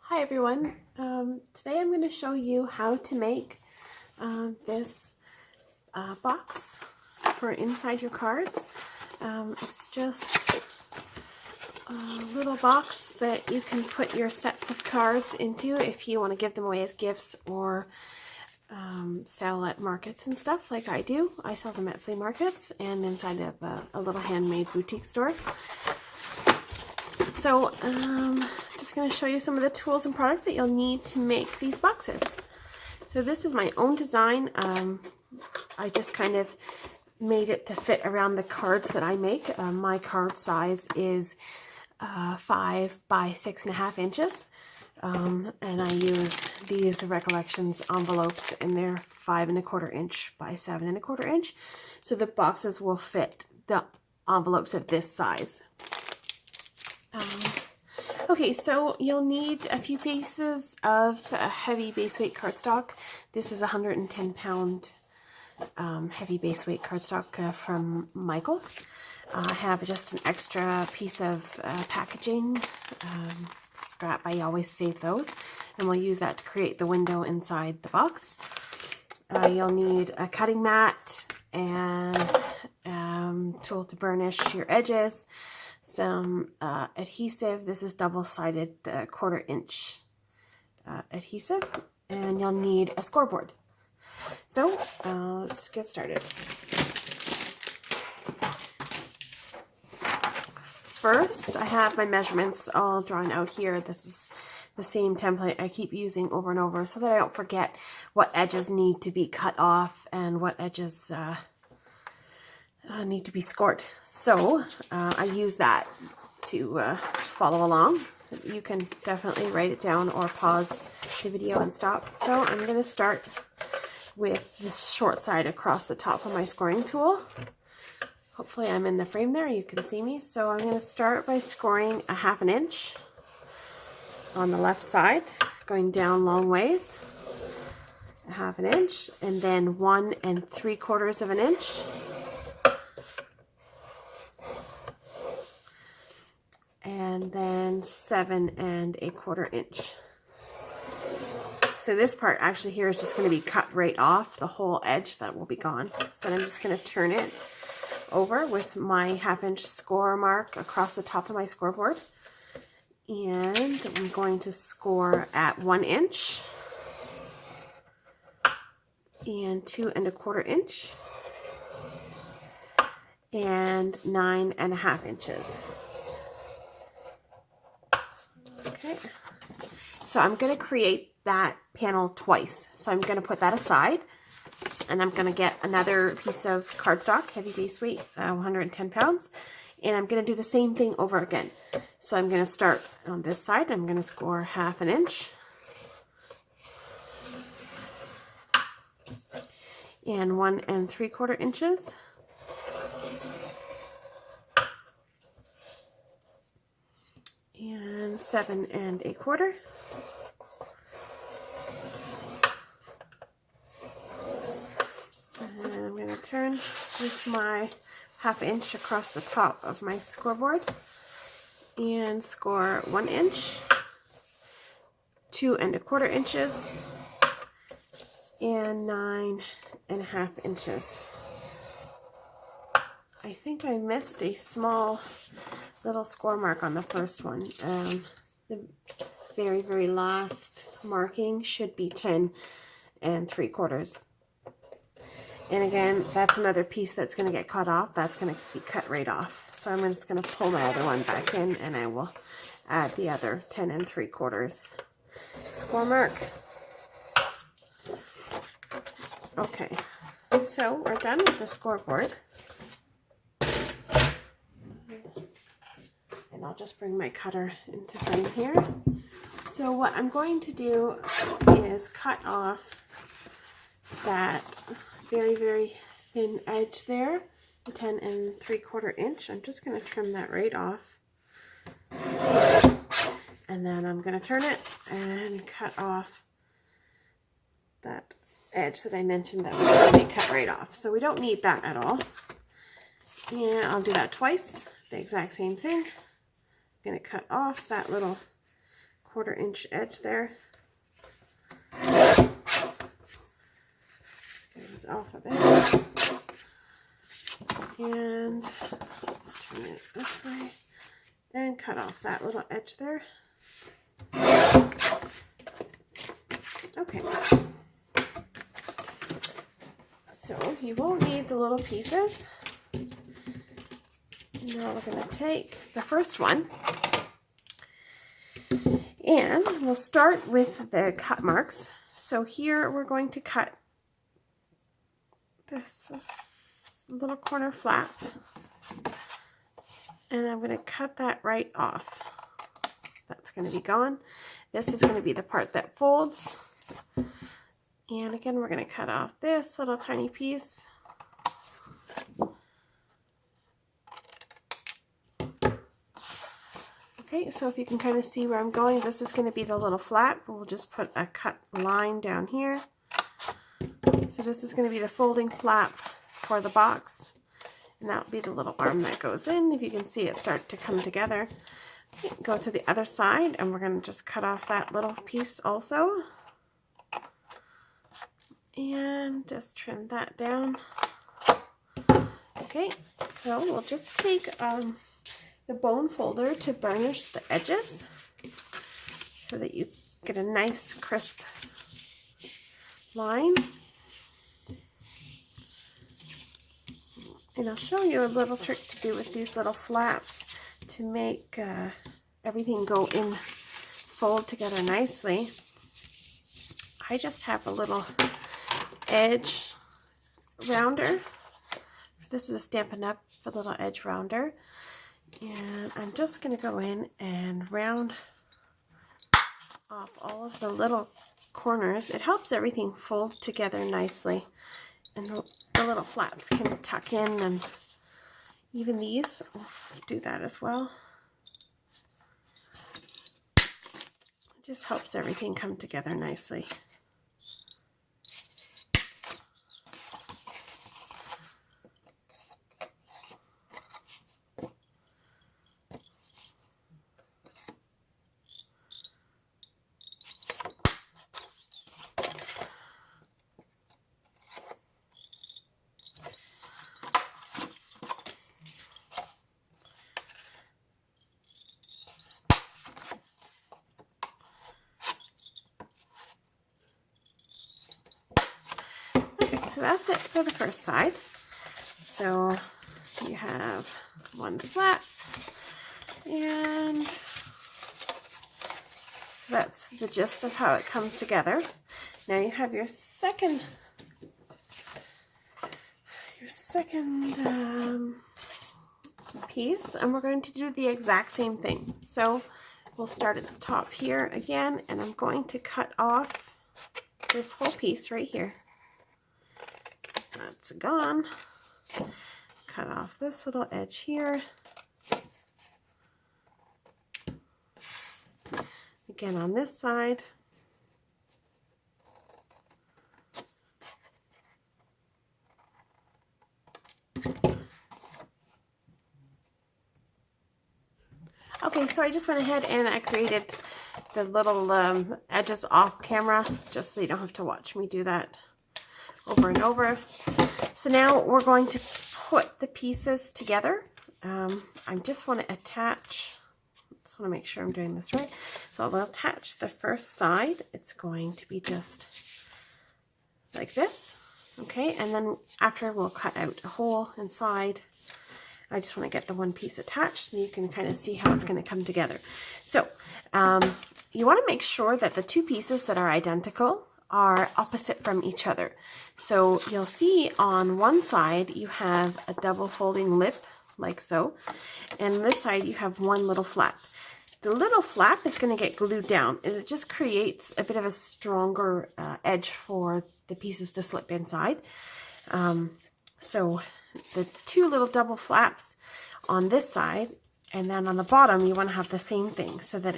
Hi everyone. Today I'm going to show you how to make this box for inside your cards. It's just a little box that you can put your sets of cards into if you want to give them away as gifts or sell at markets and stuff like I do. I sell them at flea markets and inside of a little handmade boutique store. So I'm just going to show you some of the tools and products that you'll need to make these boxes. So this is my own design. I just kind of made it to fit around the cards that I make. My card size is 5 by 6.5 inches. And I use these Recollections envelopes and they're 5.25 inch by 7.25 inch. So the boxes will fit the envelopes of this size. Okay, so you'll need a few pieces of heavy base weight cardstock. This is a 110-pound heavy base weight cardstock from Michael's. I have just an extra piece of packaging scrap. I always save those, and we'll use that to create the window inside the box. You'll need a cutting mat and tool to burnish your edges. Some adhesive. This is double-sided 1/4 inch adhesive, and you'll need a scoreboard. So let's get started. First, I have my measurements all drawn out here. This is the same template I keep using over and over so that I don't forget what edges need to be cut off and what edges need to be scored. So I use that to follow along. You can definitely write it down or pause the video and stop. So I'm going to start with this short side across the top of my scoring tool. Hopefully I'm in the frame there, you can see me. So I'm going to start by scoring a 1/2 inch on the left side, going down long ways, a 1/2 inch, and then 1 3/4 inch. And then 7 1/4 inch. So this part actually here is just going to be cut right off, the whole edge that will be gone. So I'm just going to turn it over with my 1/2 inch score mark across the top of my scoreboard. And I'm going to score at 1 inch and 2 1/4 inch and 9 1/2 inches. Okay, so I'm going to create that panel twice. So I'm going to put that aside, and I'm going to get another piece of cardstock, heavy base weight, 110 pounds, and I'm going to do the same thing over again. So I'm going to start on this side. I'm going to score 1/2 inch and 1 3/4 inches. And 7 1/4. And I'm going to turn with my 1/2 inch across the top of my scoreboard and score 1 inch, 2 1/4 inches, and 9 1/2 inches. I think I missed a small little score mark on the first one. The very last marking should be 10 3/4. And again, that's another piece that's going to get cut off. That's going to be cut right off. So I'm just going to pull my other one back in, and I will add the other 10 3/4 score mark. Okay, so we're done with the scoreboard. And I'll just bring my cutter into frame here. So what I'm going to do is cut off that very thin edge there, the 10 3/4 inch. I'm just going to trim that right off. And then I'm going to turn it and cut off that edge that I mentioned that was going to be cut right off. So we don't need that at all. And I'll do that twice, the exact same thing. I'm going to cut off that little 1/4 inch edge there. Get this off of it. And turn it this way and cut off that little edge there. Okay. So you won't need the little pieces. Now we're going to take the first one and we'll start with the cut marks. So here we're going to cut this little corner flap and I'm going to cut that right off. That's going to be gone. This is going to be the part that folds. And again, we're going to cut off this little tiny piece. Okay, so if you can kind of see where I'm going, this is going to be the little flap. We'll just put a cut line down here. So this is going to be the folding flap for the box. And that will be the little arm that goes in. If you can see it start to come together. Okay, go to the other side and we're going to just cut off that little piece also. And just trim that down. Okay, so we'll just take the bone folder to burnish the edges so that you get a nice crisp line. And I'll show you a little trick to do with these little flaps to make everything go in, fold together nicely. I just have a little edge rounder. This is a Stampin' Up! A little edge rounder. And I'm just going to go in and round off all of the little corners. It helps everything fold together nicely. And the little flaps can tuck in, and even these will do that as well. It just helps everything come together nicely. So that's it for the first side. So you have one flap, and so that's the gist of how it comes together. Now you have your second piece, and we're going to do the exact same thing. So we'll start at the top here again, and I'm going to cut off this whole piece right here. That's gone. Cut off this little edge here. Again on this side. Okay, so I just went ahead and I created the little edges off camera just so you don't have to watch me do that over and over. So now we're going to put the pieces together. I just want to attach, just want to make sure I'm doing this right. So I'll attach the first side. It's going to be just like this. Okay, and then after we'll cut out a hole inside. I just want to get the one piece attached and you can kind of see how it's going to come together. So you want to make sure that the two pieces that are identical are opposite from each other. So you'll see on one side you have a double folding lip like so, and this side you have one little flap. The little flap is going to get glued down and it just creates a bit of a stronger edge for the pieces to slip inside. So the two little double flaps on this side, and then on the bottom you want to have the same thing so that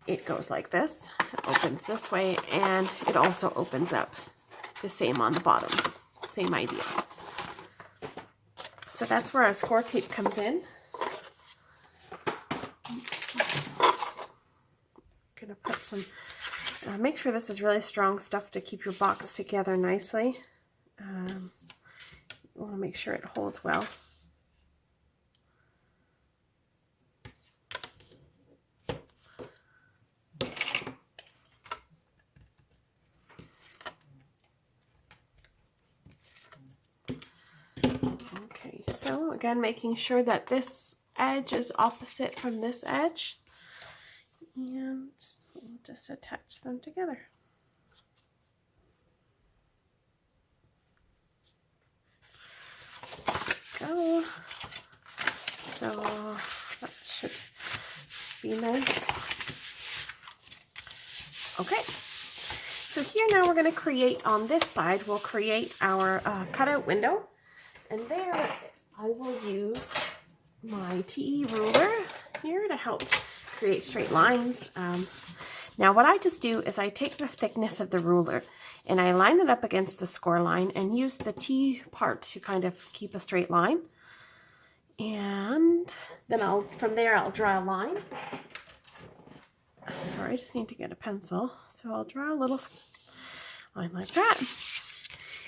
it goes like this. It opens this way, and it also opens up the same on the bottom. Same idea. So that's where our score tape comes in. going to put some, make sure this is really strong stuff to keep your box together nicely. You want to make sure it holds well. Okay, so again, making sure that this edge is opposite from this edge, and we'll just attach them together. Go. So that should be nice. Okay, so here now we're going to create on this side, we'll create our cutout window, and there I will use my TE ruler here to help create straight lines. Now what I just do is I take the thickness of the ruler and I line it up against the score line and use the T part to kind of keep a straight line. And then from there I'll draw a line. Sorry, I just need to get a pencil. So I'll draw a little line like that.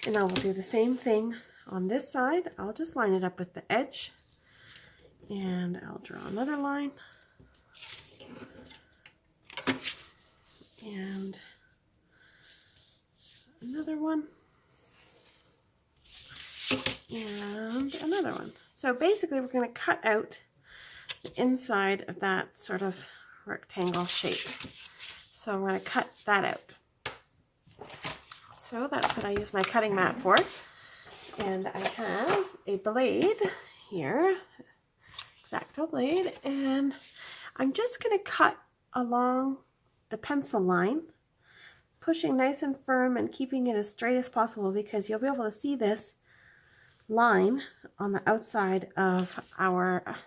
And I will do the same thing on this side. I'll just line it up with the edge. And I'll draw another line. And another one. And another one. So basically we're going to cut out the inside of that sort of rectangle shape. So I'm going to cut that out. So that's what I use my cutting mat for. And I have a blade here, X-Acto blade, and I'm just going to cut along the pencil line, pushing nice and firm and keeping it as straight as possible, because you'll be able to see this line on the outside of our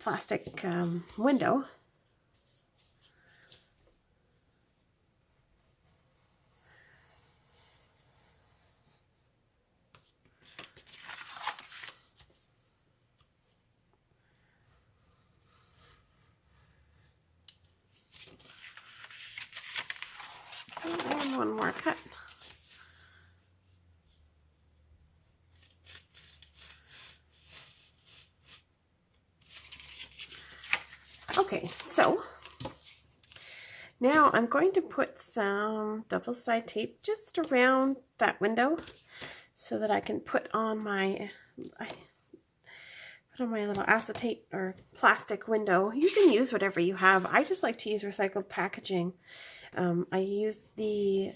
plastic window. And one more cut. Okay, so now I'm going to put some double-side tape just around that window so that I can put on my little acetate or plastic window. You can use whatever you have. I just like to use recycled packaging. I use the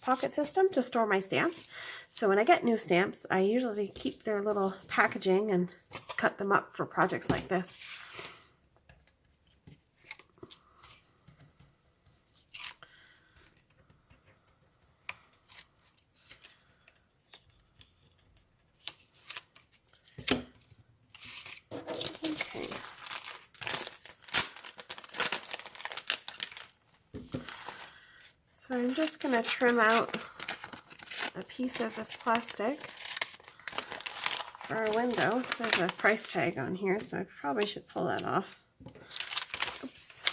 pocket system to store my stamps. So when I get new stamps, I usually keep their little packaging and cut them up for projects like this. Okay. So I'm just going to trim out a piece of this plastic for our window. There's a price tag on here, so I probably should pull that off. Oops.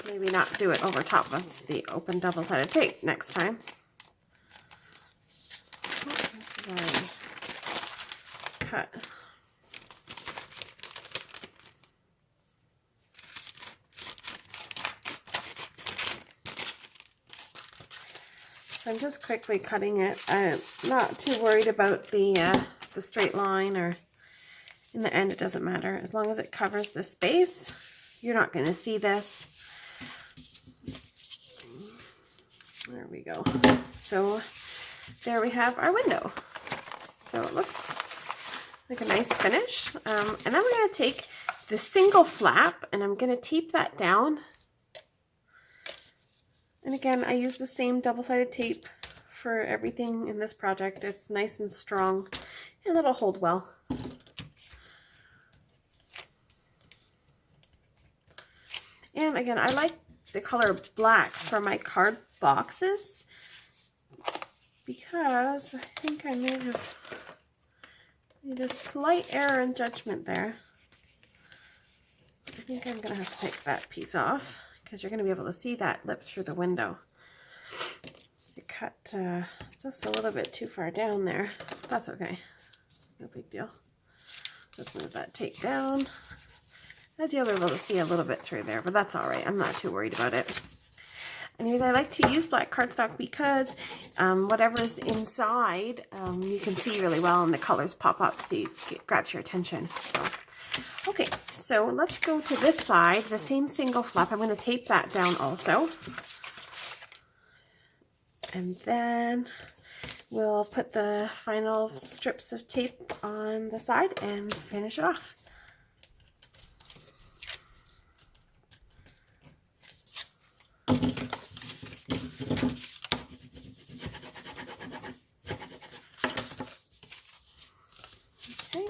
Maybe not do it over top of the open double-sided tape next time. Oh, this is already cut. I'm just quickly cutting it. I'm not too worried about the straight line, or in the end it doesn't matter. As long as it covers the space, you're not going to see this. There we go. So there we have our window. So it looks like a nice finish. And then we're going to take the single flap and I'm going to tape that down. And again, I use the same double-sided tape for everything in this project. It's nice and strong and it'll hold well. And again, I like the color black for my card boxes because I think I may have made a slight error in judgment there. I think I'm going to have to take that piece off because you're going to be able to see that lip through the window. It cut just a little bit too far down there. That's okay. No big deal. Just move that tape down. As you'll be able to see a little bit through there, but that's all right. I'm not too worried about it. Anyways, I like to use black cardstock because whatever's inside you can see really well and the colors pop up so it grabs your attention. So, okay, so let's go to this side, the same single flap. I'm going to tape that down also. And then we'll put the final strips of tape on the side and finish it off. Okay,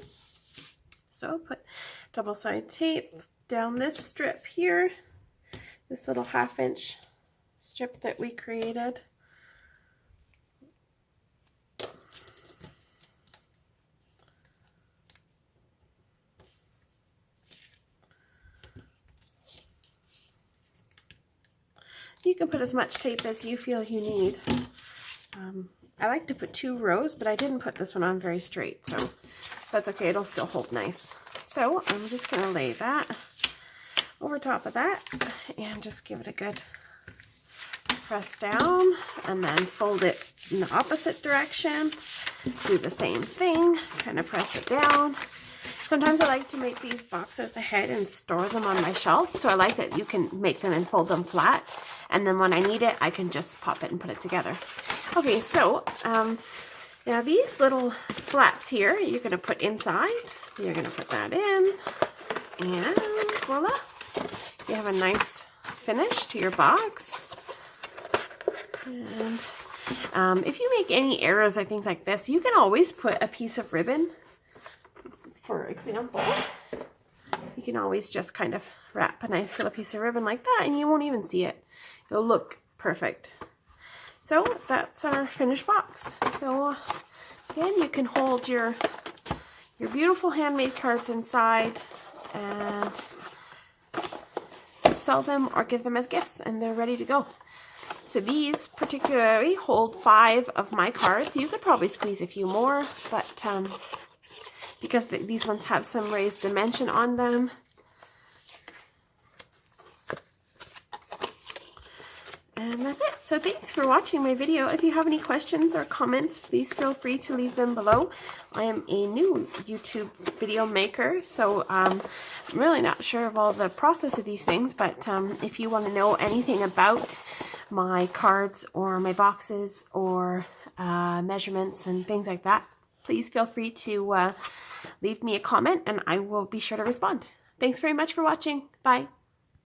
so put double-sided tape down this strip here, this little 1/2-inch strip that we created. You can put as much tape as you feel you need. I like to put 2 rows, but I didn't put this one on very straight, so that's okay. It'll still hold nice. So I'm just going to lay that over top of that and just give it a good press down, and then fold it in the opposite direction. Do the same thing, kind of press it down. Sometimes I like to make these boxes ahead and store them on my shelf. So I like that you can make them and fold them flat. And then when I need it, I can just pop it and put it together. Okay, so now these little flaps here, you're going to put inside. You're going to put that in. And voila. You have a nice finish to your box. And if you make any errors or things like this, you can always put a piece of ribbon. For example, you can always just kind of wrap a nice little piece of ribbon like that and you won't even see it. It'll look perfect. So that's our finished box. So again, you can hold your beautiful handmade cards inside and sell them or give them as gifts, and they're ready to go. So these particularly hold 5 of my cards. You could probably squeeze a few more, but because these ones have some raised dimension on them. And that's it. So thanks for watching my video. If you have any questions or comments, please feel free to leave them below. I am a new YouTube video maker, so I'm really not sure of all the process of these things, but if you want to know anything about my cards or my boxes or measurements and things like that, please feel free to leave me a comment and I will be sure to respond. Thanks very much for watching. Bye.